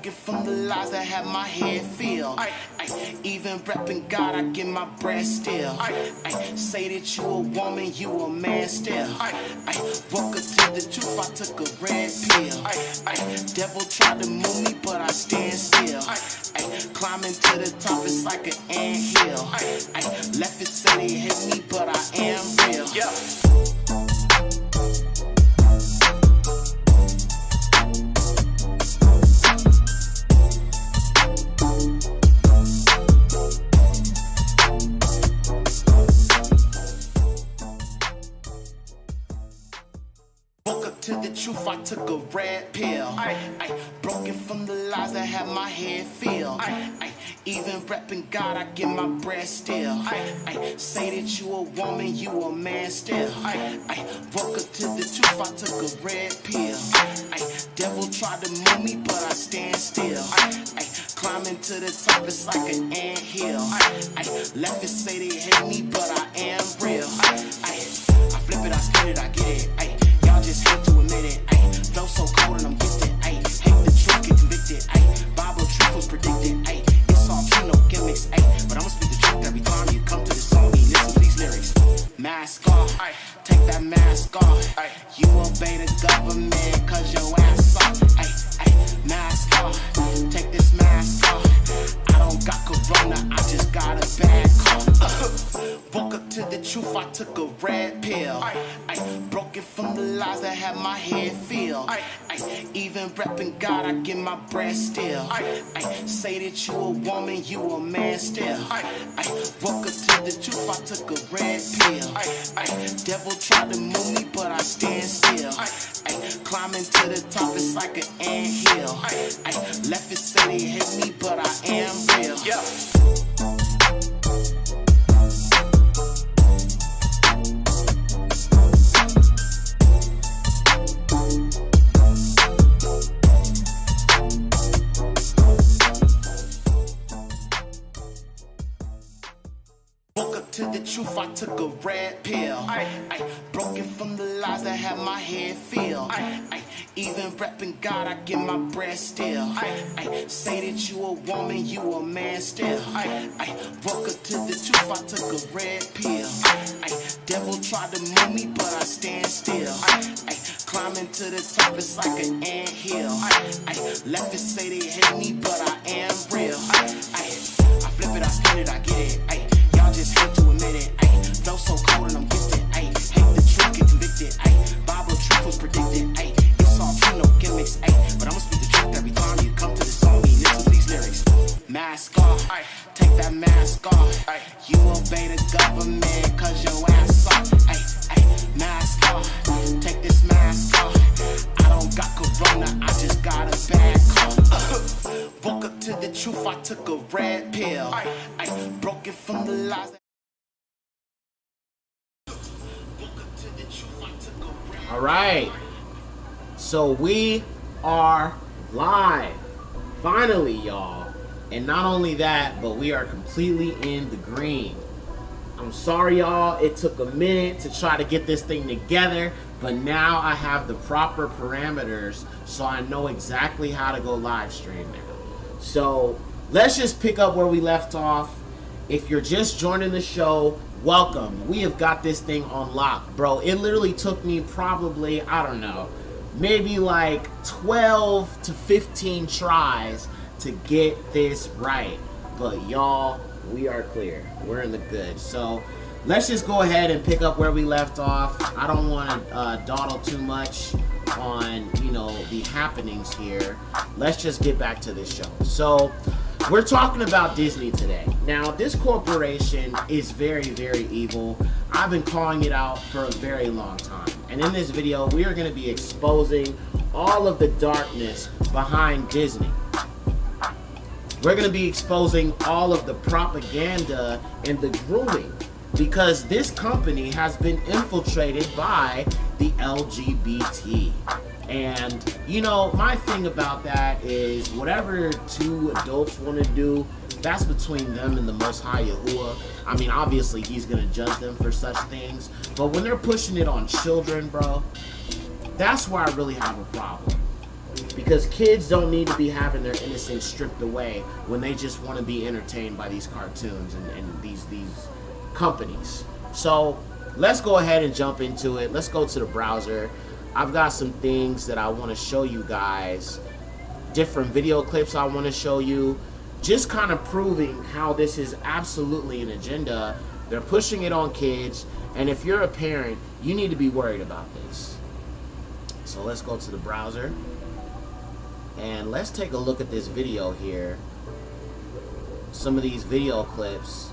broken from the lies that had my head filled. Even repping God, I get my breath still. Say that you a woman, you a man still. Woke up to the truth, I took a red pill. Devil tried to move me, but I stand still. Climbing to the top, it's like an anthill. Left it said it hit me, but I am real. To the truth, I took a red pill. Broken from the lies that had my head filled. Even repping God, I get my breath still. Say that you a woman, you a man still. Woke up to the truth, I took a red pill. Devil tried to move me, but I stand still. Climbing to the top, it's like an anthill. Left it say they hate me, but I am real. I flip it, I spin it, I get it. Y'all just hate to admit it. Flow so cold and I'm gifted. Hate the truth, get convicted. Bible truth was predicted. It's all true, no gimmicks. But I'ma speak the truth every time you come to the song. You listen to these lyrics. Mask off, take that mask off. You obey the government cause your ass off. Mask off, take this mask off. I don't got corona, I just got a bad cough. Woke up to the truth, I took a red pill. Broken from the lies that had my head filled. Even repping God, I get my breath still. Say that you a woman, you a man still. Woke up to the truth, I took a red pill. Devil tried to move me, but I stand still. Climbing to the top, it's like an anthill. Left it say they hit me, but I am real. To the truth, I took a red pill. Broken from the lies that had my head filled. Even repping God, I get my breath still. Say that you a woman, you a man still. Woke up to the truth, I took a red pill. Devil tried to move me, but I stand still. Climbing to the top, it's like an anthill. Left it say they hate me, but I am real. I flip it, I spin it, I get it. Y'all just hate to admit it. Flow so cold and I'm gifted. Hate the truth, get convicted. Bible truth was predicted. It's all true, no gimmicks. But I'ma speak the truth every time you come to the song. You listen to these lyrics. Mask off, take that mask off. You obey the government cause your ass off. Mask off, take this mask off. I don't got corona, I just got a bad cough. Woke up to the truth, I took a red pill. Broken from the lies. All right, so we are live, finally, y'all. And not only that, but we are completely in the green. I'm sorry, y'all, it took a minute to try to get this thing together, but now I have the proper parameters, so I know exactly how to go live stream now. So let's just pick up where we left off. If you're just joining the show, welcome. We have got this thing on lock, bro. It literally took me probably, I don't know, maybe like 12 to 15 tries to get this right. But y'all, we are clear. We're in the good. So let's just go ahead and pick up where we left off. I don't want to dawdle too much on, the happenings here. Let's just get back to this show. So we're talking about Disney today. Now, this corporation is very, very evil. I've been calling it out for a very long time. And in this video, we are going to be exposing all of the darkness behind Disney. We're going to be exposing all of the propaganda and the grooming, because this company has been infiltrated by the LGBT. And, my thing about that is whatever two adults want to do, that's between them and the Most High Yahuwah. I mean, obviously, he's going to judge them for such things. But when they're pushing it on children, bro, that's where I really have a problem. because kids don't need to be having their innocence stripped away when they just want to be entertained by these cartoons and these companies. So let's go ahead and jump into it. Let's go to the browser. I've got some things that I want to show you guys, different video clips I want to show you, just kind of proving how this is absolutely an agenda. They're pushing it on kids, and if you're a parent, you need to be worried about this. So let's go to the browser and let's take a look at this video here, some of these video clips,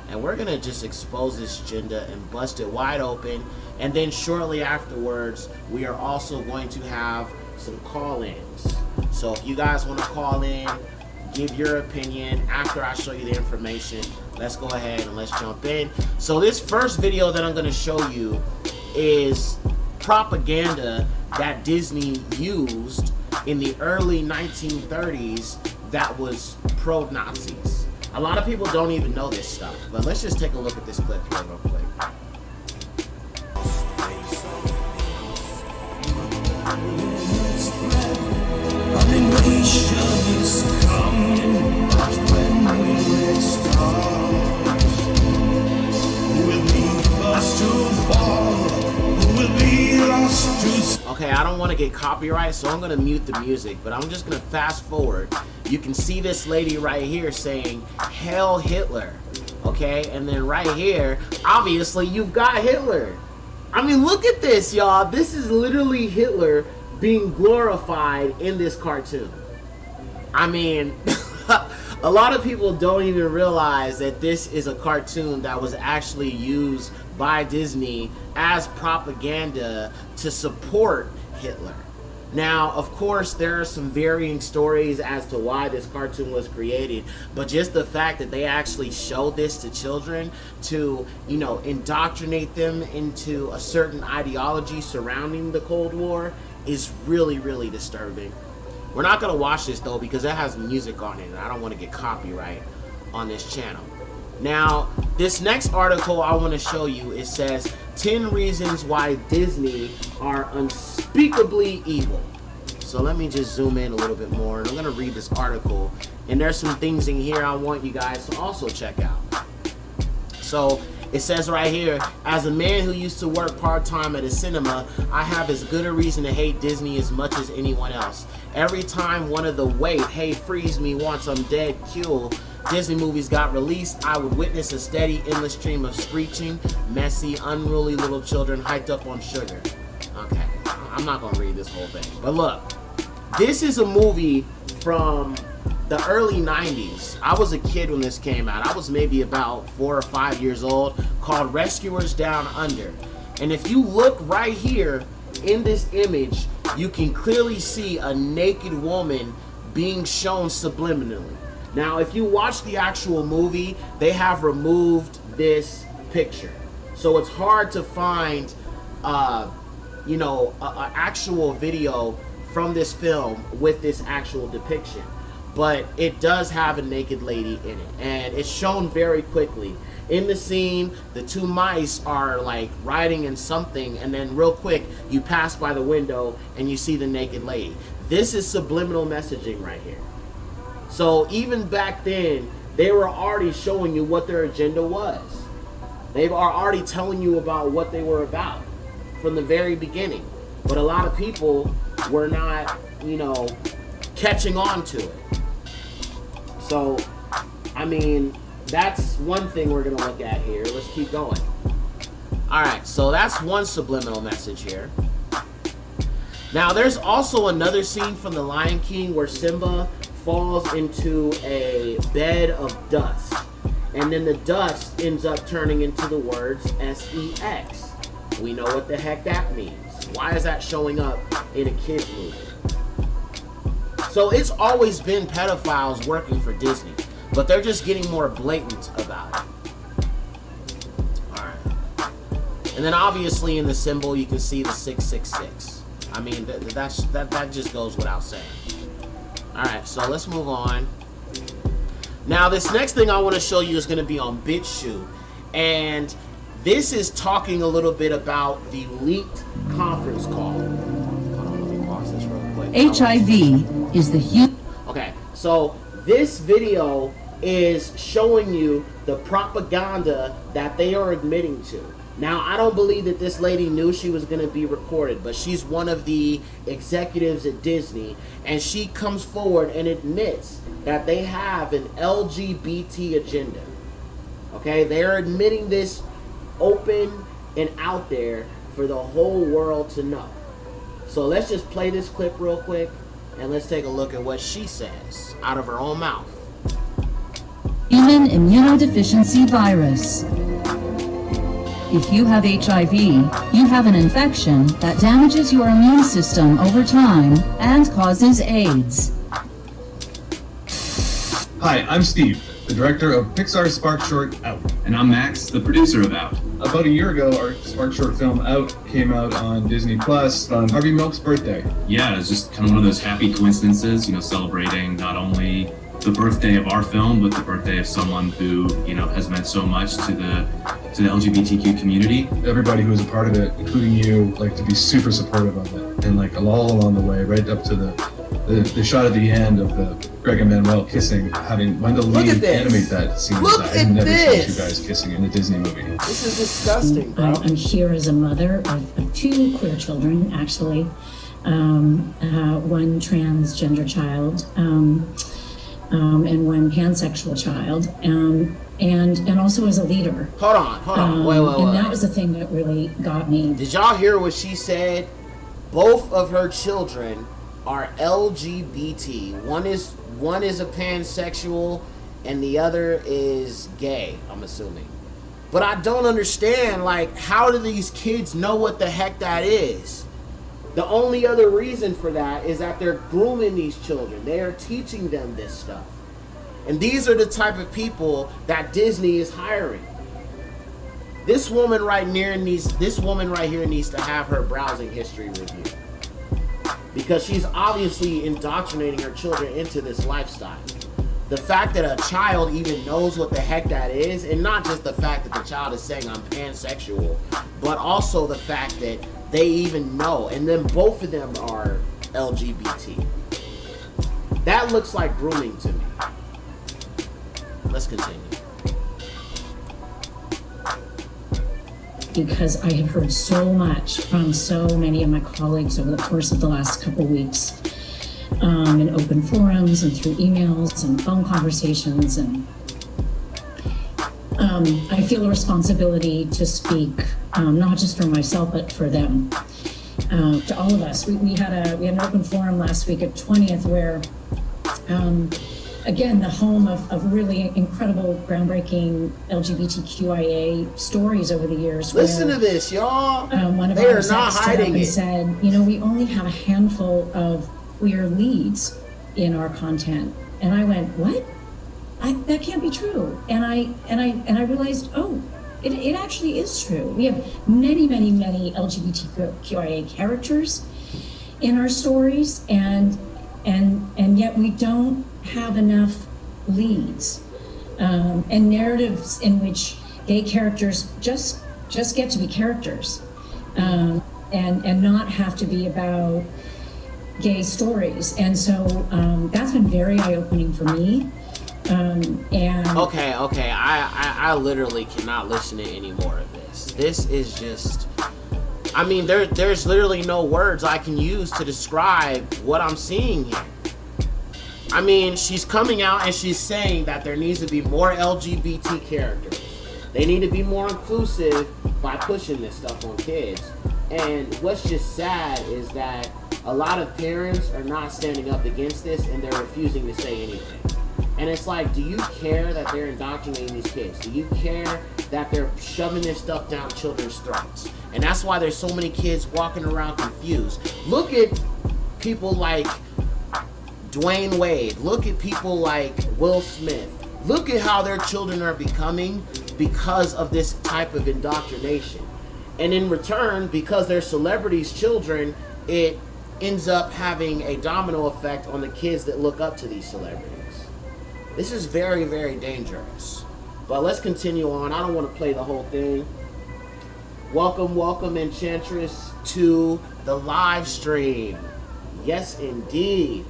and we're gonna just expose this agenda and bust it wide open. And then shortly afterwards, we are also going to have some call-ins. So if you guys want to call in, give your opinion after I show you the information, let's go ahead and let's jump in. So this first video that I'm going to show you is propaganda that Disney used in the early 1930s that was pro-Nazis. A lot of people don't even know this stuff, but let's just take a look at this clip here real quick. Okay, I don't want to get copyright, so I'm going to mute the music, but I'm just going to fast forward. You can see this lady right here saying, "Hail Hitler," okay? And then right here, obviously, you've got Hitler. I mean, look at this, y'all. This is literally Hitler being glorified in this cartoon. I mean, a lot of people don't even realize that this is a cartoon that was actually used by Disney as propaganda to support Hitler. Now, of course, there are some varying stories as to why this cartoon was created, but just the fact that they actually showed this to children to, you know, indoctrinate them into a certain ideology surrounding the Cold War is really, really disturbing. We're not going to watch this, though, because it has music on it, and I don't want to get copyright on this channel. Now, this next article I want to show you, it says 10 reasons why Disney are unspeakably evil. So let me just zoom in a little bit more, and I'm going to read this article. And there's some things in here I want you guys to also check out. So it says right here, as a man who used to work part-time at a cinema, I have as good a reason to hate Disney as much as anyone else. Every time one of the "wait, hey, freeze me once I'm dead" cool Disney movies got released, I would witness a steady, endless stream of screeching, messy, unruly little children hyped up on sugar. Okay, I'm not gonna read this whole thing, but look, this is a movie from the early 90s. I was a kid when this came out. I was maybe about 4 or 5 years old, called Rescuers Down Under. And if you look right here in this image, you can clearly see a naked woman being shown subliminally. Now, if you watch the actual movie, they have removed this picture. So it's hard to find, you know, an actual video from this film with this actual depiction. But it does have a naked lady in it, and it's shown very quickly. In the scene, the two mice are like riding in something, and then real quick, you pass by the window and you see the naked lady. This is subliminal messaging right here. So even back then, they were already showing you what their agenda was. They are already telling you about what they were about from the very beginning. But a lot of people were not, you know, catching on to it. So, I mean, that's one thing we're going to look at here. Let's keep going. Alright, so that's one subliminal message here. Now, there's also another scene from The Lion King where Simba falls into a bed of dust. And then the dust ends up turning into the words S-E-X. We know what the heck that means. Why is that showing up in a kid's movie? So it's always been pedophiles working for Disney, but they're just getting more blatant about it. Alright. And then obviously in the symbol you can see the 666. I mean, that just goes without saying. Alright, so let's move on. Now this next thing I want to show you is going to be on Bitchute. And this is talking a little bit about the leaked conference call. Hold on, let me pause this real quick. HIV is the huge... Okay, so this video is showing you the propaganda that they are admitting to. Now, I don't believe that this lady knew she was going to be recorded, but she's one of the executives at Disney, and she comes forward and admits that they have an LGBT agenda. Okay, they're admitting this open and out there for the whole world to know. So let's just play this clip real quick, and let's take a look at what she says out of her own mouth. Human immunodeficiency virus. If you have HIV, you have an infection that damages your immune system over time and causes AIDS. Hi, I'm Steve, the director of Pixar's Spark Short Out. And I'm Max, the producer of Out. About a year ago, our Spark Short film Out came out on Disney Plus on Harvey Milk's birthday. Yeah, it's just kind of one of those happy coincidences, celebrating not only the birthday of our film, but the birthday of someone who, has meant so much to the LGBTQ community. Everybody who was a part of it, including you, to be super supportive of it. And all along the way, right up to the shot at the end of the Greg and Manuel kissing, having Wendell Lee animate that scene. I've never seen two guys kissing in a Disney movie. This is disgusting, bro. I'm here as a mother of two queer children, actually. One transgender child, and one pansexual child, and also as a leader. Hold on. Wait. And that was the thing that really got me. Did y'all hear what she said? Both of her children are LGBT. One is a pansexual, and the other is gay, I'm assuming. But I don't understand, how do these kids know what the heck that is? The only other reason for that is that they're grooming these children. They are teaching them this stuff. And these are the type of people that Disney is hiring. This woman right here needs to have her browsing history reviewed, because she's obviously indoctrinating her children into this lifestyle. The fact that a child even knows what the heck that is, and not just the fact that the child is saying I'm pansexual, but also the fact that they even know, and then both of them are LGBT. That looks like grooming to me. Let's continue. Because I had heard so much from so many of my colleagues over the course of the last couple of weeks, in open forums and through emails and phone conversations, and I feel a responsibility to speak, not just for myself but for them, to all of us. We had an open forum last week at 20th where, again, the home of really incredible, groundbreaking LGBTQIA stories over the years. Listen to this, y'all. One of they our are not hiding it. Said, we only have a handful of queer leads in our content, and I went, what? That can't be true. And I realized, it actually is true. We have many, many, many LGBTQIA characters in our stories, and yet we don't have enough leads and narratives in which gay characters just get to be characters, and not have to be about gay stories. And so that's been very eye-opening for me. Okay. I literally cannot listen to any more of this. This is just, there's literally no words I can use to describe what I'm seeing here. She's coming out and she's saying that there needs to be more LGBT characters. They need to be more inclusive by pushing this stuff on kids. And what's just sad is that a lot of parents are not standing up against this, and they're refusing to say anything. And it's like, do you care that they're indoctrinating these kids? Do you care that they're shoving this stuff down children's throats? And that's why there's so many kids walking around confused. Look at people like Dwayne Wade. Look at people like Will Smith. Look at how their children are becoming because of this type of indoctrination. And in return, because they're celebrities' children, it ends up having a domino effect on the kids that look up to these celebrities. This is very, very dangerous. But let's continue on. I don't want to play the whole thing. Welcome, Enchantress, to the live stream. Yes, indeed.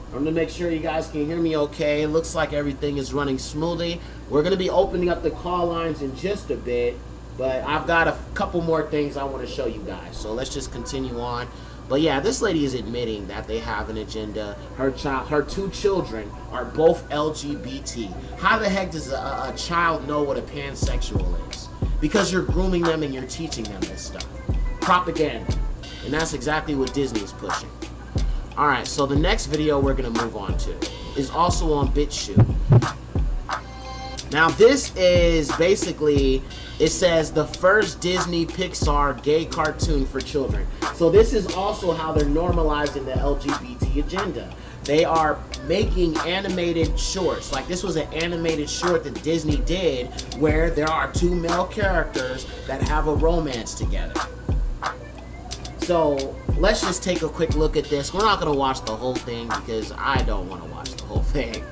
I'm gonna make sure you guys can hear me okay. It looks like everything is running smoothly. We're gonna be opening up the call lines in just a bit, but I've got a couple more things I want to show you guys. So let's just continue on. But yeah, this lady is admitting that they have an agenda. Her two children are both LGBT. How the heck does a child know what a pansexual is? Because you're grooming them and you're teaching them this stuff. Propaganda. And that's exactly what Disney is pushing. Alright, so the next video we're going to move on to is also on Bitchute. Now this is basically, it says the first Disney Pixar gay cartoon for children. So this is also how they're normalizing the LGBT agenda. They are making animated shorts. Like this was an animated short that Disney did where there are two male characters that have a romance together. So let's just take a quick look at this. We're not going to watch the whole thing because I don't want to watch the whole thing.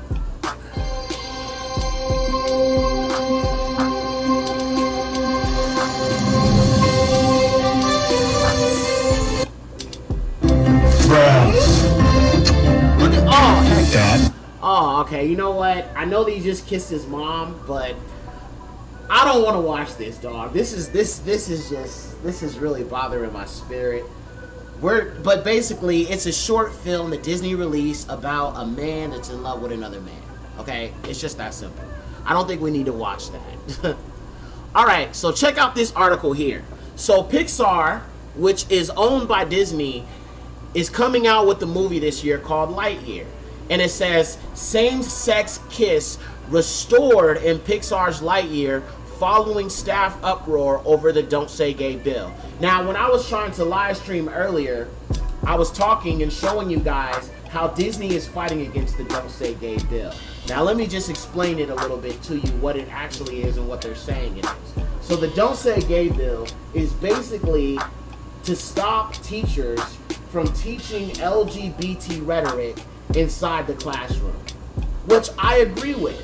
Look at, oh, heck, Dad. Oh, okay. You know what? I know that he just kissed his mom, but I don't want to watch this, dog. This is really bothering my spirit. But basically, it's a short film that Disney released about a man that's in love with another man. Okay? It's just that simple. I don't think we need to watch that. Alright, so check out this article here. So Pixar, which is owned by Disney, is coming out with a movie this year called Lightyear. And it says, same-sex kiss restored in Pixar's Lightyear following staff uproar over the Don't Say Gay bill. Now, when I was trying to live stream earlier, I was talking and showing you guys how Disney is fighting against the Don't Say Gay bill. Now, let me just explain it a little bit to you, what it actually is and what they're saying it is. So the Don't Say Gay bill is basically to stop teachers from teaching LGBT rhetoric inside the classroom, which I agree with.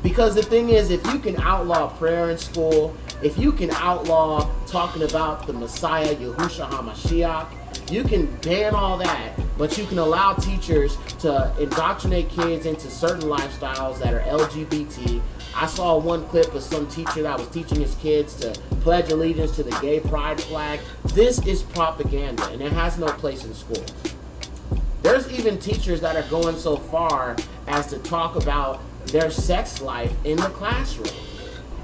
Because the thing is, if you can outlaw prayer in school, if you can outlaw talking about the Messiah, Yahushua HaMashiach, you can ban all that, but you can allow teachers to indoctrinate kids into certain lifestyles that are LGBT. I saw one clip of some teacher that was teaching his kids to pledge allegiance to the gay pride flag. This is propaganda, and it has no place in schools. There's even teachers that are going so far as to talk about their sex life in the classroom.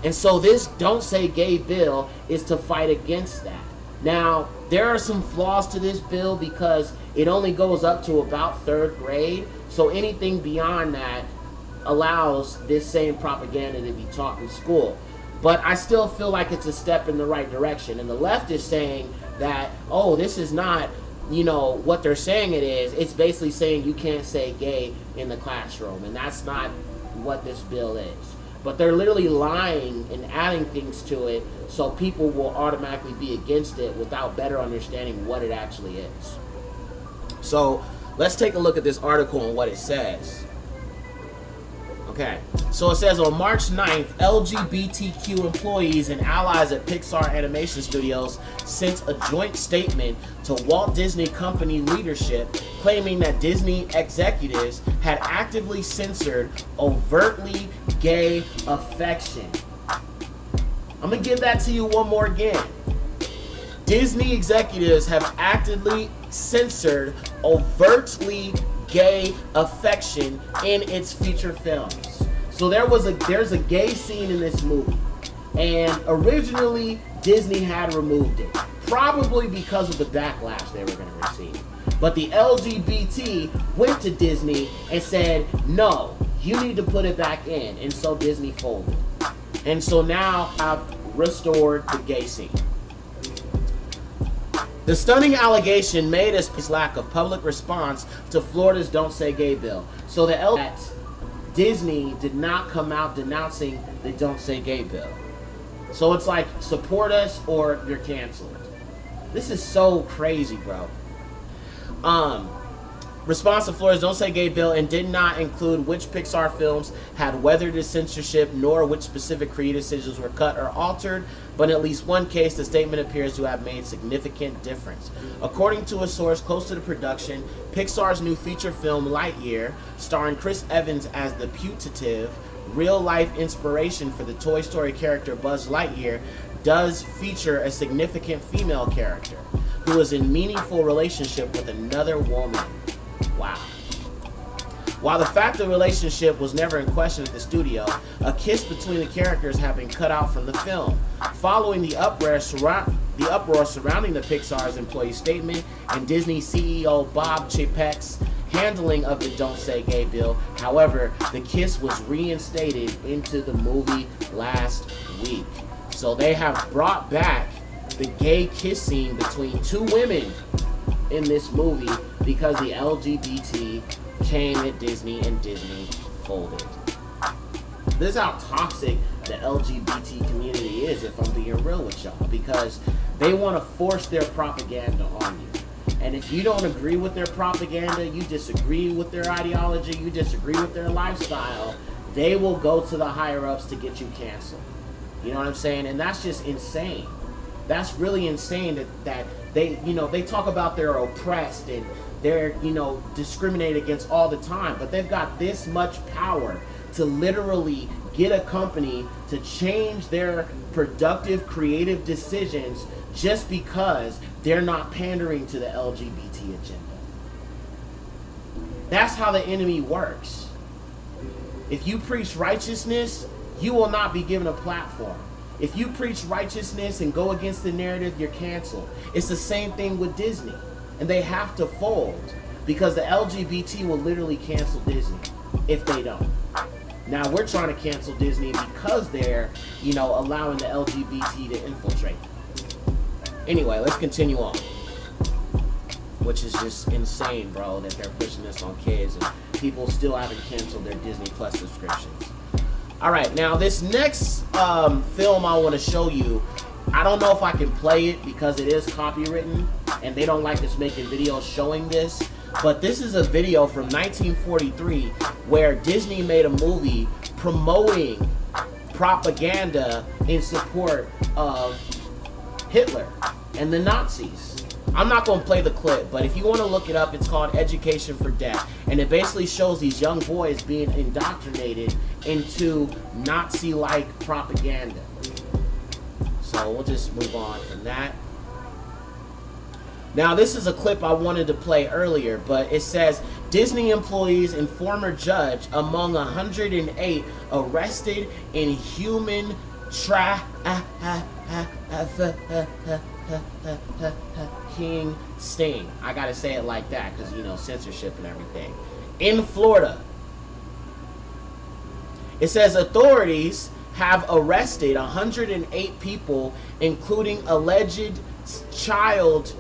And so this Don't Say Gay bill is to fight against that. Now, there are some flaws to this bill because it only goes up to about 3rd grade. So anything beyond that allows this same propaganda to be taught in school. But I still feel like it's a step in the right direction. And the left is saying that, oh, this is not, you know, what they're saying it is. It's basically saying you can't say gay in the classroom. And that's not what this bill is. But they're literally lying and adding things to it so people will automatically be against it without better understanding what it actually is. So let's take a look at this article and what it says. Okay, so it says on March 9th, LGBTQ employees and allies at Pixar Animation Studios sent a joint statement to Walt Disney Company leadership claiming that Disney executives had actively censored overtly gay affection. I'm gonna give that to you one more again. Disney executives have actively censored overtly gay affection in its feature films. So there's a gay scene in this movie, and originally Disney had removed it, probably because of the backlash they were going to receive. But the LGBT went to Disney and said, no, you need to put it back in, and so Disney folded. And so now I've restored the gay scene. The stunning allegation made as lack of public response to Florida's Don't Say Gay bill. So Disney did not come out denouncing the Don't Say Gay bill. So it's like, support us or you're canceled. This is so crazy, bro. Response to Florida's Don't Say Gay bill and did not include which Pixar films had weathered the censorship nor which specific creative decisions were cut or altered, but in at least one case the statement appears to have made significant difference. According to a source close to the production, Pixar's new feature film Lightyear, starring Chris Evans as the putative, real-life inspiration for the Toy Story character Buzz Lightyear, does feature a significant female character who is in meaningful relationship with another woman. Wow. While the fact of the relationship was never in question at the studio, a kiss between the characters had been cut out from the film. Following the uproar surrounding the Pixar's employee statement and Disney CEO Bob Chapek's handling of the Don't Say Gay bill, however, the kiss was reinstated into the movie last week. So they have brought back the gay kiss scene between two women in this movie because the LGBT came at Disney and Disney folded. This is how toxic the LGBT community is, if I'm being real with y'all, because they want to force their propaganda on you. And if you don't agree with their propaganda, you disagree with their ideology, you disagree with their lifestyle, they will go to the higher ups to get you canceled. You know what I'm saying? And that's just insane. That's really insane that they, you know, they talk about they're oppressed and they're, you know, discriminated against all the time, but they've got this much power to literally get a company to change their productive, creative decisions just because they're not pandering to the LGBT agenda. That's how the enemy works. If you preach righteousness, you will not be given a platform. If you preach righteousness and go against the narrative, you're canceled. It's the same thing with Disney. And they have to fold because the LGBT will literally cancel Disney if they don't. Now we're trying to cancel Disney because they're, you know, allowing the LGBT to infiltrate. Anyway, let's continue on. Which is just insane, bro, that they're pushing this on kids and people still haven't canceled their Disney Plus subscriptions. All right, now this next film I want to show you, I don't know if I can play it because it is copywritten and they don't like us making videos showing this, but this is a video from 1943 where Disney made a movie promoting propaganda in support of Hitler and the Nazis. I'm not going to play the clip, but if you want to look it up, it's called Education for Death. And it basically shows these young boys being indoctrinated into Nazi-like propaganda. So we'll just move on from that. Now, this is a clip I wanted to play earlier, but it says, Disney employees and former judge among 108 arrested in human King Sting. I gotta say it like that because, you know, censorship and everything. In Florida, it says authorities have arrested 108 people, including alleged child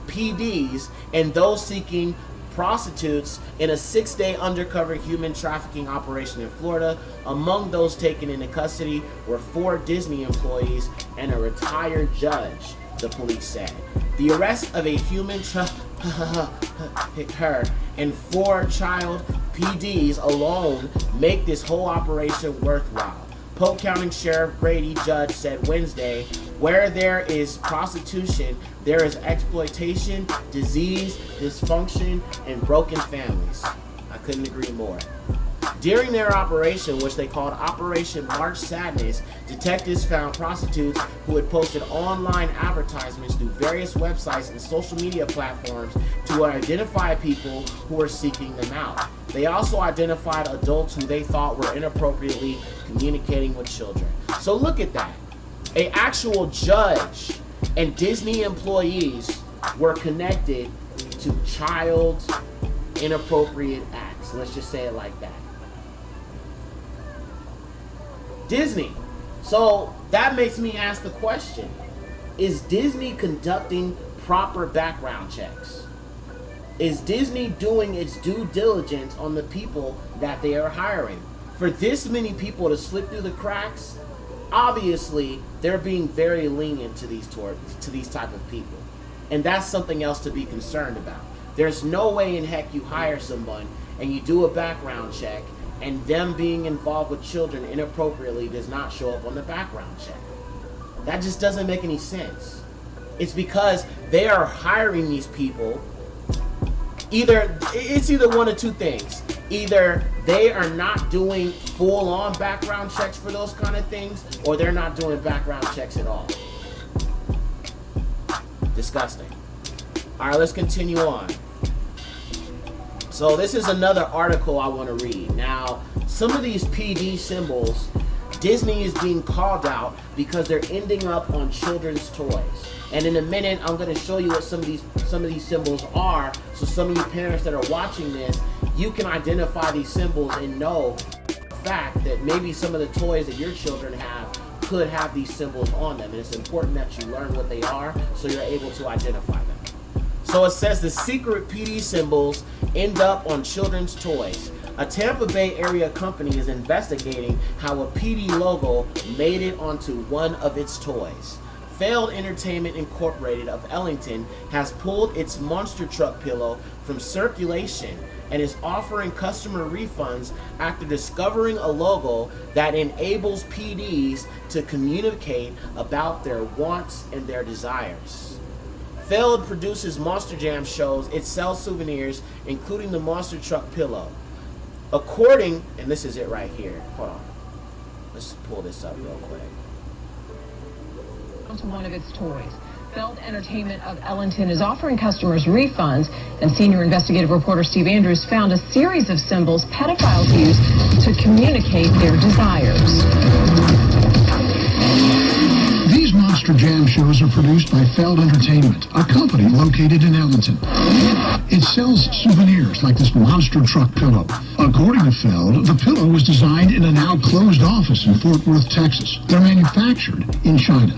PDs and those seeking prostitutes in a 6-day undercover human trafficking operation in Florida. Among those taken into custody were 4 Disney employees and a retired judge, the police said. The arrest of a human her and 4 child PDs alone make this whole operation worthwhile. Polk County Sheriff Grady Judge said Wednesday, where there is prostitution, there is exploitation, disease, dysfunction, and broken families. I couldn't agree more. During their operation, which they called Operation March Sadness, detectives found prostitutes who had posted online advertisements through various websites and social media platforms to identify people who were seeking them out. They also identified adults who they thought were inappropriately communicating with children. So look at that. An actual judge and Disney employees were connected to child inappropriate acts. Let's just say it like that. Disney. So that makes me ask the question, is Disney conducting proper background checks? Is Disney doing its due diligence on the people that they are hiring? For this many people to slip through the cracks, obviously they're being very lenient to these type of people. And that's something else to be concerned about. There's no way in heck you hire someone and you do a background check and them being involved with children inappropriately does not show up on the background check. That just doesn't make any sense. It's because they are hiring these people. It's either one of two things. Either they are not doing full-on background checks for those kind of things, or they're not doing background checks at all. Disgusting. All right, let's continue on. So this is another article I want to read. Now, some of these PD symbols, Disney is being called out because they're ending up on children's toys. And in a minute, I'm going to show you what some of these symbols are, so some of you parents that are watching this, you can identify these symbols and know the fact that maybe some of the toys that your children have could have these symbols on them. And it's important that you learn what they are so you're able to identify them. So it says the secret PD symbols end up on children's toys. A Tampa Bay area company is investigating how a PD logo made it onto one of its toys. Failed Entertainment Incorporated of Ellington has pulled its monster truck pillow from circulation and is offering customer refunds after discovering a logo that enables PDs to communicate about their wants and their desires. Feld produces Monster Jam shows. It sells souvenirs, including the monster truck pillow. According, and this is it right here. Hold on. Let's pull this up real quick. To one of its toys. Feld Entertainment of Ellington is offering customers refunds, and senior investigative reporter Steve Andrews found a series of symbols pedophiles use to communicate their desires. These Monster Jam shows are produced by Feld Entertainment, a company located in Ellington. It sells souvenirs like this monster truck pillow. According to Feld, the pillow was designed in a now closed office in Fort Worth, Texas. They're manufactured in China.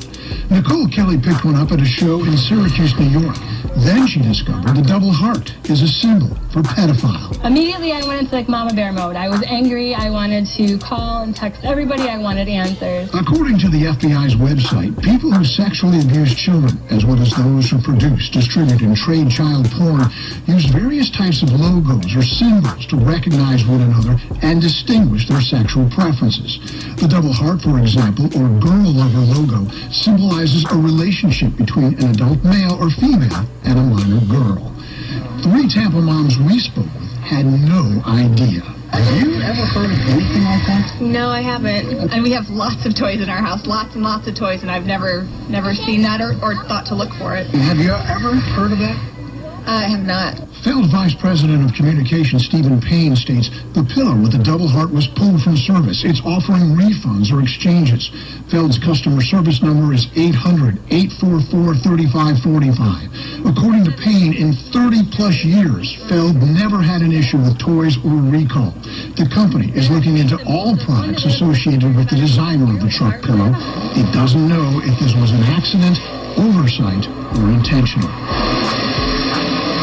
Nicole Kelly picked one up at a show in Syracuse, New York. Then she discovered the double heart is a symbol for pedophile. Immediately I went into like mama bear mode. I was angry. I wanted to call and text everybody. I wanted answers. According to the FBI's website, people who sexually abuse children, as well as those who produce, distribute, and trade child porn, use various types of logos or symbols to recognize one another and distinguish their sexual preferences. The double heart, for example, or girl lover logo, symbolizes a relationship between an adult male or female and a minor girl. 3 Tampa moms we spoke with had no idea. Have you ever heard of anything like that? No, I haven't. And we have lots of toys in our house, lots and lots of toys, and I've never seen that or thought to look for it. Have you ever heard of that? I have not. Feld Vice President of Communications Stephen Payne states the pillow with the double heart was pulled from service. It's offering refunds or exchanges. Feld's customer service number is 800-844-3545. According to Payne, in 30-plus years, Feld never had an issue with toys or recall. The company is looking into all products associated with the designer of the truck pillow. It doesn't know if this was an accident, oversight, or intentional.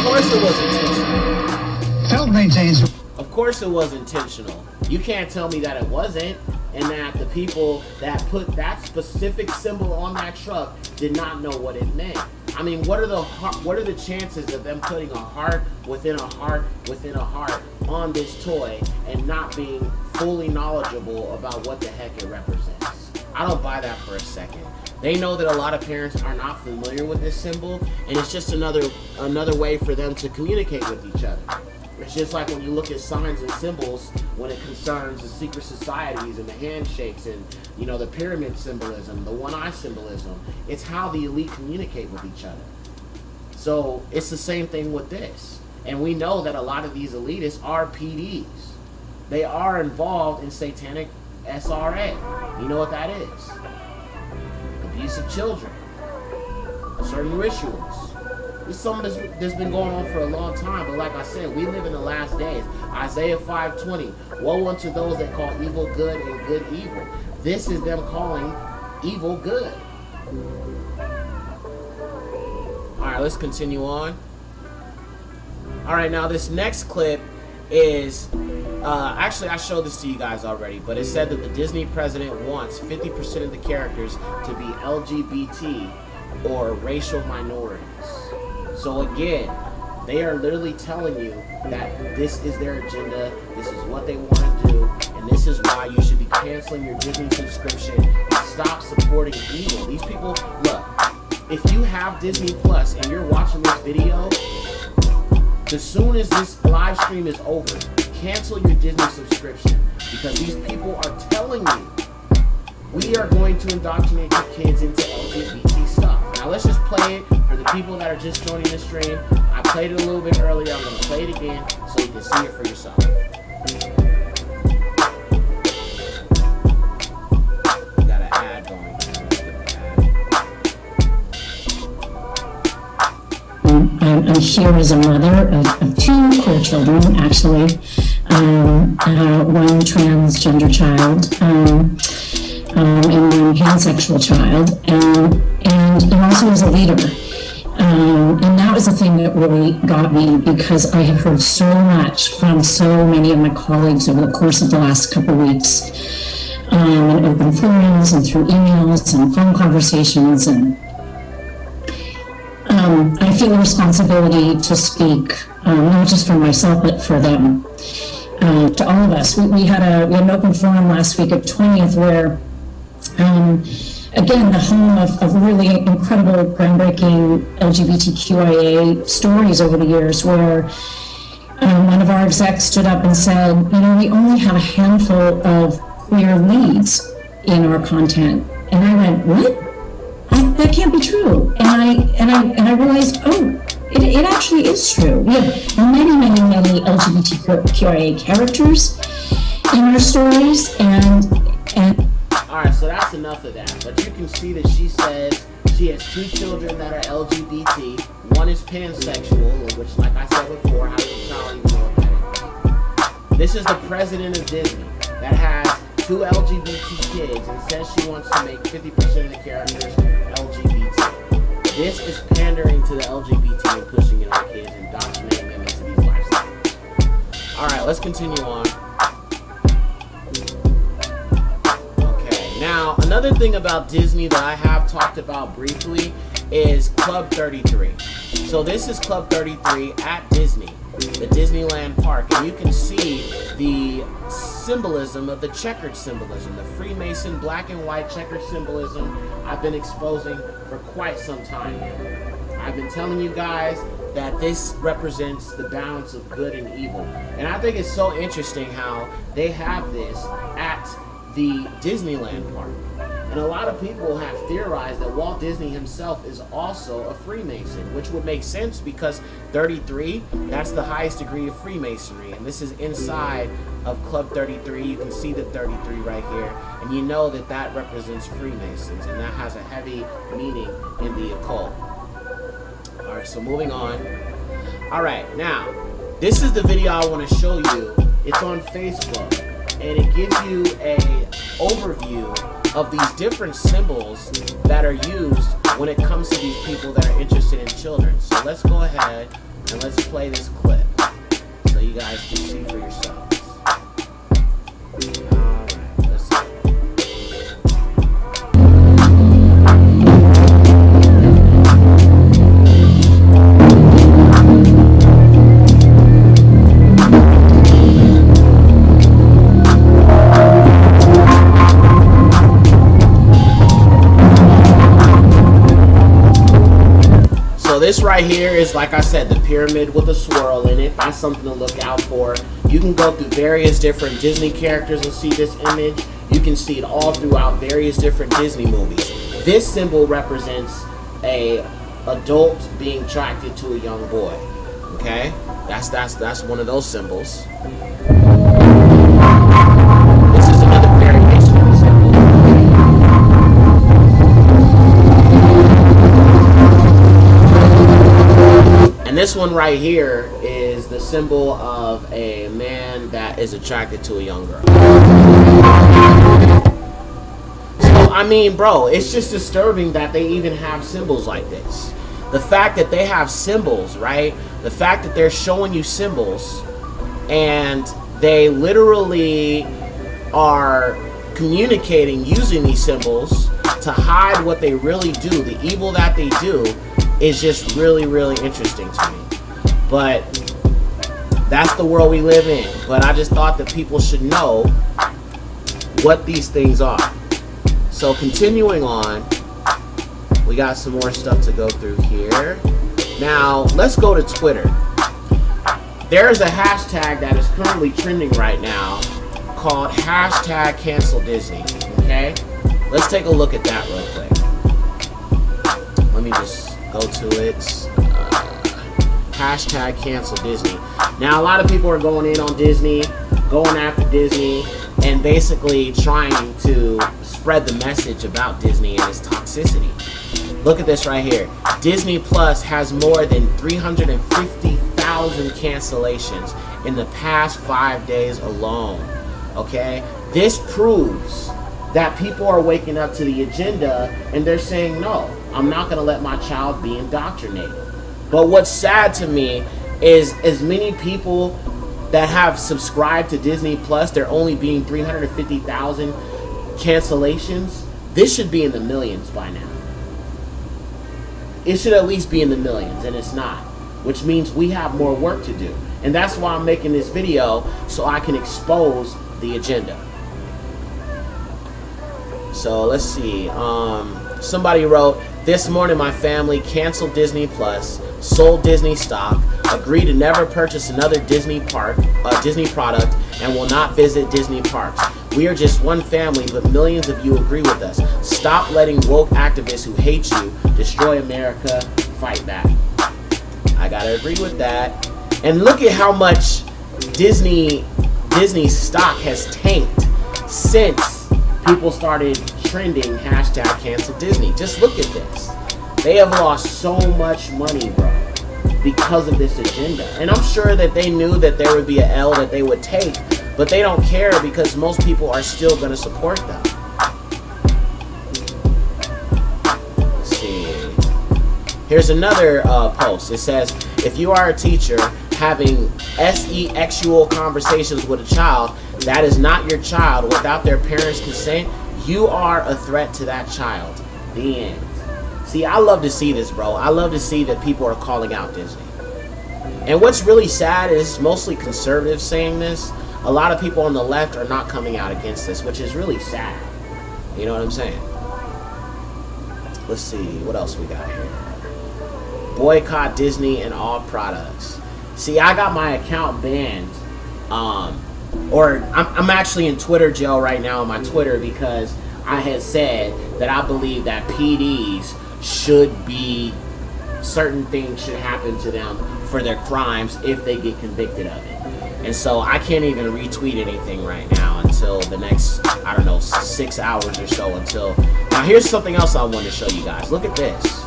Of course it was intentional. Feld maintains... Of course it was intentional. You can't tell me that it wasn't, and that the people that put that specific symbol on that truck did not know what it meant. I mean, what are the chances of them putting a heart within a heart within a heart on this toy and not being fully knowledgeable about what the heck it represents? I don't buy that for a second. They know that a lot of parents are not familiar with this symbol, and it's just another way for them to communicate with each other. It's just like when you look at signs and symbols when it concerns the secret societies and the handshakes and, you know, the pyramid symbolism, the one-eye symbolism. It's how the elite communicate with each other. So it's the same thing with this. And we know that a lot of these elitists are PDs. They are involved in satanic SRA. You know what that is? Abuse of children. Certain rituals. It's something that's been going on for a long time, but like I said, we live in the last days. Isaiah 5:20, woe unto those that call evil good and good evil. This is them calling evil good. Alright, let's continue on. Alright, now this next clip is, actually I showed this to you guys already, but it said that the Disney president wants 50% of the characters to be LGBT or racial minorities. So again, They are literally telling you that this is their agenda, this is what they want to do, and this is why you should be canceling your Disney subscription and stop supporting evil. These people, look, if you have Disney Plus and you're watching this video, as soon as this live stream is over, cancel your Disney subscription, because these people are telling you we are going to indoctrinate your kids into LGBT stuff. Now let's just play it for the people that are just joining the stream. I played it a little bit earlier. I'm going to play it again so you can see it for yourself. We got an ad going. I'm here as a mother of two queer children, actually. One transgender child, and one pansexual child, and also as a leader. And that was the thing that really got me, because I have heard so much from so many of my colleagues over the course of the last couple of weeks, in open forums and through emails and phone conversations, and I feel a responsibility to speak, not just for myself, but for them, to all of us. We had an open forum last week at 20th where, again, the home of really incredible, groundbreaking LGBTQIA stories over the years, where one of our execs stood up and said, we only have a handful of queer leads in our content. And I went, what? That can't be true. And I realized, it actually is true. We have many LGBTQIA characters in our stories, and Alright, so that's enough of that. But you can see that she says she has two children that are LGBT. One is pansexual, which, like I said before, how does a child even know what that is? This is the president of Disney that has two LGBT kids and says she wants to make 50% of the characters LGBT. This is pandering to the LGBT and pushing it on kids and indoctrinating them into these lifestyles. Alright, let's continue on. Now, another thing about Disney that I have talked about briefly is Club 33. So this is Club 33 at Disney, the Disneyland park, and you can see the symbolism of the checkered symbolism, the Freemason black and white checkered symbolism I've been exposing for quite some time now. I've been telling you guys that this represents the balance of good and evil. And I think it's so interesting how they have this at the Disneyland park. And a lot of people have theorized that Walt Disney himself is also a Freemason, which would make sense because 33, that's the highest degree of Freemasonry. And this is inside of Club 33. You can see the 33 right here. And you know that that represents Freemasons. And that has a heavy meaning in the occult. Alright, so moving on. Alright, now, this is the video I want to show you. It's on Facebook. And it gives you a overview of these different symbols that are used when it comes to these people that are interested in children. So let's go ahead and let's play this clip so you guys can see for yourselves. Alright, let's see. So this right here is, like I said, the pyramid with a swirl in it. That's something to look out for. You can go through various different Disney characters and see this image. You can see it all throughout various different Disney movies. This symbol represents a adult being attracted to a young boy. Okay? That's one of those symbols. This is another variation of the symbol. And this one right here is the symbol of a man that is attracted to a young girl. So, I mean, bro, it's just disturbing that they even have symbols like this. The fact that they have symbols, right? The fact that they're showing you symbols and they literally are communicating using these symbols to hide what they really do, the evil that they do, is just really, really interesting to me. But that's the world we live in. But I just thought that people should know what these things are. So continuing on, we got some more stuff to go through here. Now, let's go to Twitter. There's a hashtag that is currently trending right now called hashtag CancelDisney. Okay? Let's take a look at that real quick. Let me just go to it. Hashtag CancelDisney. Now, a lot of people are going in on Disney, going after Disney, and basically trying to spread the message about Disney and its toxicity. Look at this right here. Disney Plus has more than 350,000 cancellations in the past 5 days alone. Okay? This proves that people are waking up to the agenda and they're saying, no, I'm not going to let my child be indoctrinated. But what's sad to me is as many people that have subscribed to Disney Plus, there only being 350,000 cancellations. This should be in the millions by now. It should at least be in the millions, and it's not, which means we have more work to do. And that's why I'm making this video, so I can expose the agenda. So let's see. Somebody wrote, this morning my family canceled Disney Plus, sold Disney stock, agreed to never purchase another Disney product, and will not visit Disney parks. We are just one family, but millions of you agree with us. Stop letting woke activists who hate you destroy America. Fight back. I gotta agree with that. And look at how much Disney stock has tanked since people started trending hashtag CancelDisney. Just look at this. They have lost so much money, bro, because of this agenda. And I'm sure that they knew that there would be an L that they would take, but they don't care because most people are still going to support them. Let's see. Here's another post. It says, if you are a teacher having sexual conversations with a child that is not your child without their parents' consent, you are a threat to that child. The end. See, I love to see this, bro. I love to see that people are calling out Disney. And what's really sad is mostly conservatives saying this. A lot of people on the left are not coming out against this, which is really sad. You know what I'm saying? Let's see, what else we got here? Boycott Disney and all products. See, I got my account banned. I'm actually in Twitter jail right now on my Twitter because I had said that I believe that PDs should be, certain things should happen to them for their crimes if they get convicted of it. And so I can't even retweet anything right now until the next, I don't know, 6 hours or so until... Now here's something else I want to show you guys. Look at this.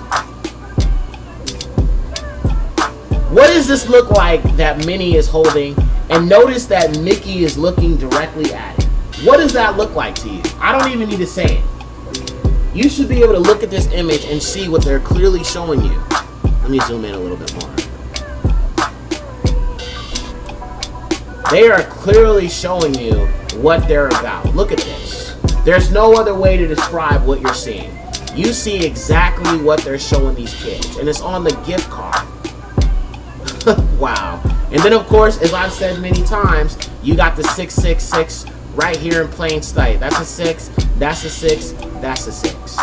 What does this look like that Minnie is holding? And notice that Mickey is looking directly at it. What does that look like to you? I don't even need to say it. You should be able to look at this image and see what they're clearly showing you. Let me zoom in a little bit more. They are clearly showing you what they're about. Look at this. There's no other way to describe what you're seeing. You see exactly what they're showing these kids. And it's on the gift card. Wow. And then, of course, as I've said many times, you got the 666 right here in plain sight. That's a 6, that's a 6, that's a 6.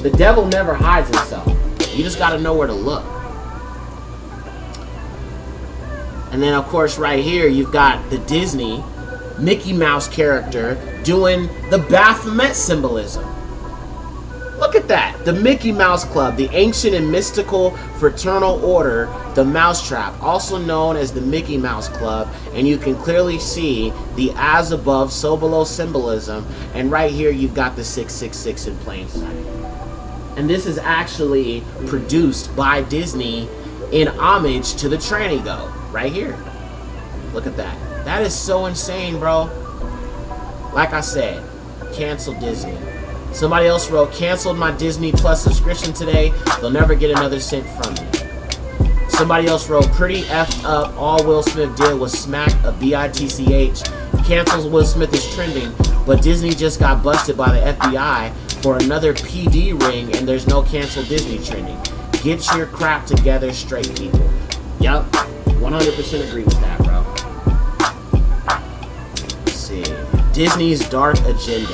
The devil never hides himself. You just got to know where to look. And then, of course, right here, you've got the Disney Mickey Mouse character doing the Baphomet symbolism. Look at that. The Mickey Mouse Club, the ancient and mystical fraternal order, the Mousetrap, also known as the Mickey Mouse Club. And you can clearly see the as above, so below symbolism. And right here, you've got the 666 in plain sight. And this is actually produced by Disney in homage to the tranny goat. Right here. Look at that. That is so insane, bro. Like I said, cancel Disney. Somebody else wrote, canceled my Disney Plus subscription today. They'll never get another cent from me. Somebody else wrote, pretty effed up. All Will Smith did was smack a bitch. Cancels Will Smith is trending, but Disney just got busted by the FBI for another PD ring, and there's no cancel Disney trending. Get your crap together straight, people. Yep, 100% agree with that, bro. Let's see. Disney's dark agenda.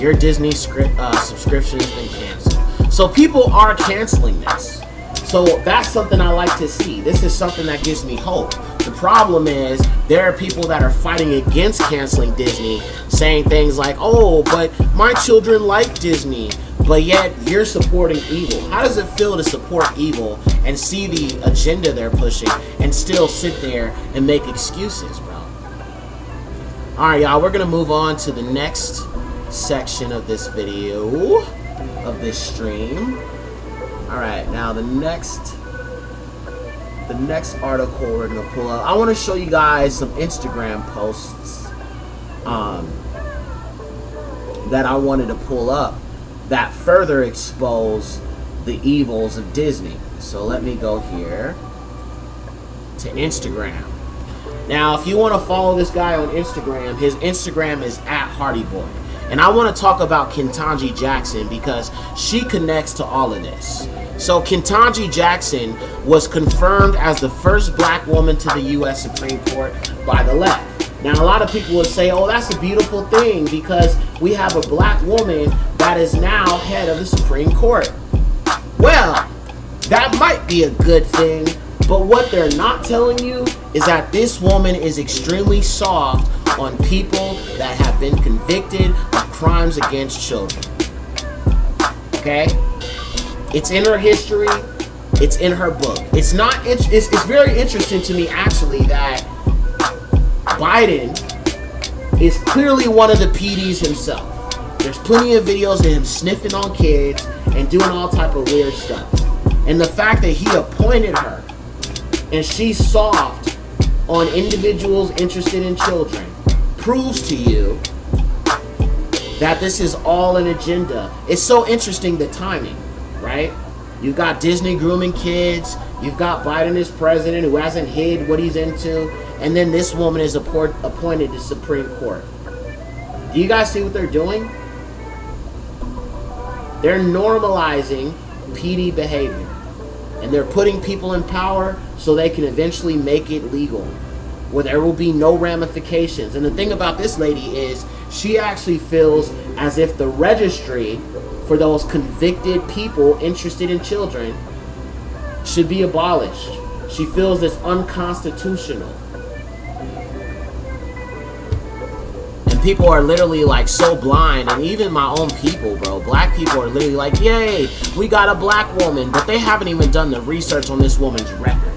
Your Disney subscription has been canceled. So people are canceling this. So that's something I like to see. This is something that gives me hope. The problem is there are people that are fighting against canceling Disney, saying things like, oh, but my children like Disney, but yet you're supporting evil. How does it feel to support evil and see the agenda they're pushing and still sit there and make excuses, bro? All right, y'all, we're going to move on to the next section of this video, of this stream. All right, now the next article we're gonna pull up. I want to show you guys some Instagram posts that I wanted to pull up that further expose the evils of Disney. So let me go here to Instagram. Now, if you want to follow this guy on Instagram, his Instagram is @HardyBoy. And I want to talk about Ketanji Jackson because she connects to all of this. So Ketanji Jackson was confirmed as the first black woman to the U.S. Supreme Court by the left. Now, a lot of people would say, oh, that's a beautiful thing because we have a black woman that is now head of the Supreme Court. Well, that might be a good thing, but what they're not telling you is that this woman is extremely soft on people that have been convicted of crimes against children. Okay? It's in her history. It's in her book. It's very interesting to me, actually, that Biden is clearly one of the PDs himself. There's plenty of videos of him sniffing on kids and doing all type of weird stuff. And the fact that he appointed her and she's soft on individuals interested in children proves to you that this is all an agenda. It's so interesting, the timing, right? You've got Disney grooming kids, you've got Biden as president who hasn't hid what he's into, and then this woman is appointed to Supreme Court. Do you guys see what they're doing? They're normalizing PD behavior, and they're putting people in power so they can eventually make it legal, where there will be no ramifications. And the thing about this lady is she actually feels as if the registry for those convicted people interested in children should be abolished. She feels it's unconstitutional. And people are literally like so blind, and even my own people, bro, black people are literally like, yay, we got a black woman, but they haven't even done the research on this woman's record.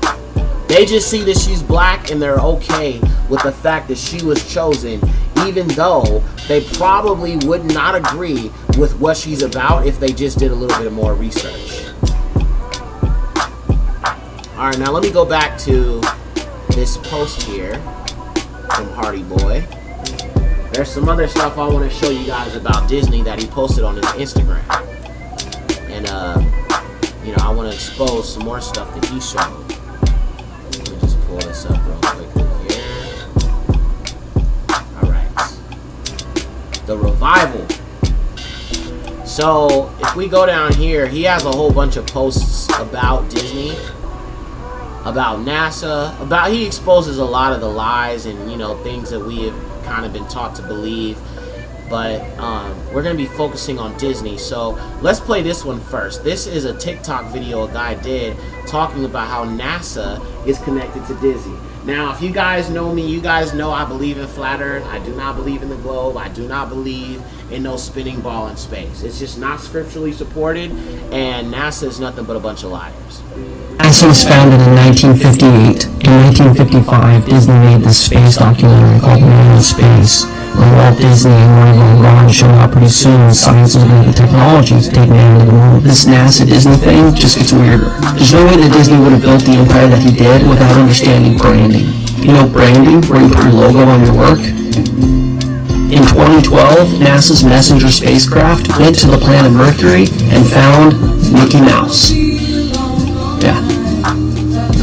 They just see that she's black and they're okay with the fact that she was chosen, even though they probably would not agree with what she's about if they just did a little bit more research. Alright, now let me go back to this post here from Hardy Boy. There's some other stuff I want to show you guys about Disney that he posted on his Instagram. And, I want to expose some more stuff that he showed. Pull this up real quickly here. Alright. The revival. So, if we go down here, he has a whole bunch of posts about Disney, about NASA, he exposes a lot of the lies and, things that we have kind of been taught to believe. But we're going to be focusing on Disney. So let's play this one first. This is a TikTok video a guy did talking about how NASA is connected to Disney. Now, if you guys know me, you guys know I believe in flat earth. I do not believe in the globe. I do not believe in no spinning ball in space. It's just not scripturally supported, and NASA is nothing but a bunch of liars. NASA was founded in 1958. In 1955, Disney made this space documentary called Man in Space, where Walt Disney and Marvel Ron showed how pretty soon science is going to get technology to take man to the moon. This NASA Disney thing just gets weirder. There's no way that Disney would have built the empire that he did without understanding branding. You know branding, where you put your logo on your work? In 2012, NASA's Messenger spacecraft went to the planet Mercury and found Mickey Mouse. Yeah.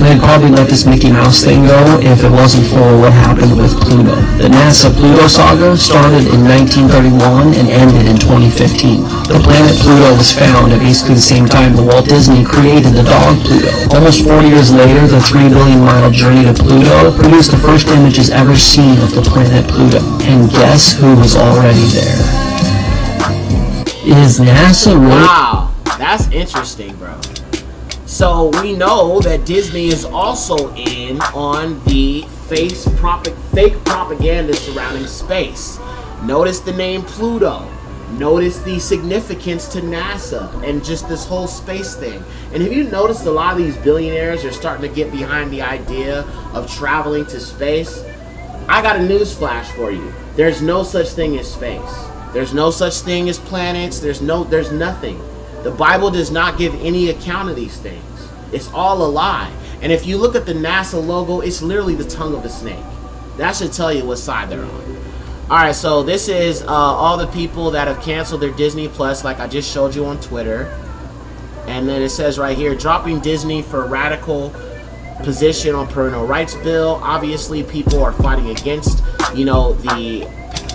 they'd probably let this Mickey Mouse thing go if it wasn't for what happened with Pluto. The NASA-Pluto saga started in 1931 and ended in 2015. The planet Pluto was found at basically the same time that Walt Disney created the dog Pluto. Almost 40 years later, the 3 billion mile journey to Pluto produced the first images ever seen of the planet Pluto. And guess who was already there? Is NASA really... Wow, that's interesting, bro. So we know that Disney is also in on the fake propaganda surrounding space. Notice the name Pluto. Notice the significance to NASA and just this whole space thing. And have you noticed a lot of these billionaires are starting to get behind the idea of traveling to space? I got a news flash for you. There's no such thing as space. There's no such thing as planets. There's nothing. The Bible does not give any account of these things. It's all a lie. And if you look at the NASA logo, it's literally the tongue of a snake. That should tell you what side they're on. Alright, so this is all the people that have canceled their Disney Plus, like I just showed you on Twitter. And then it says right here, dropping Disney for radical position on parental rights bill. Obviously, people are fighting against, you know, the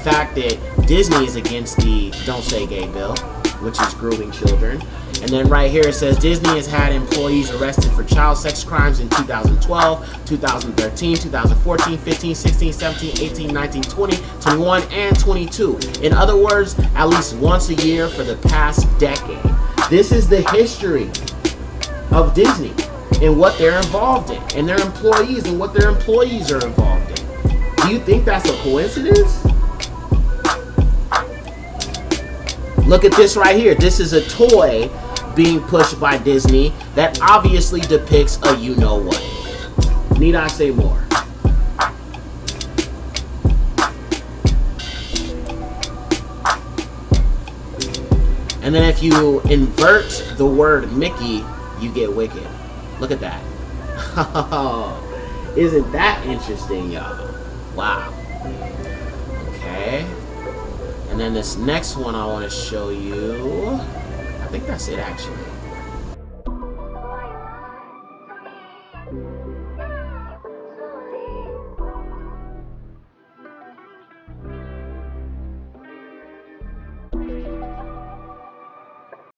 fact that Disney is against the Don't Say Gay bill, which is grooming children. And then right here it says Disney has had employees arrested for child sex crimes in 2012, 2013, 2014, 15, 16, 17, 18, 19, 20, 21, and 22. In other words, at least once a year for the past decade. This is the history of Disney and what they're involved in, and their employees and what their employees are involved in. Do you think that's a coincidence? Look at this right here. This is a toy being pushed by Disney that obviously depicts a you-know-what. Need I say more? And then if you invert the word Mickey, you get wicked. Look at that. Isn't that interesting, y'all? Wow. Okay. And then this next one I want to show you. I think that's it, actually.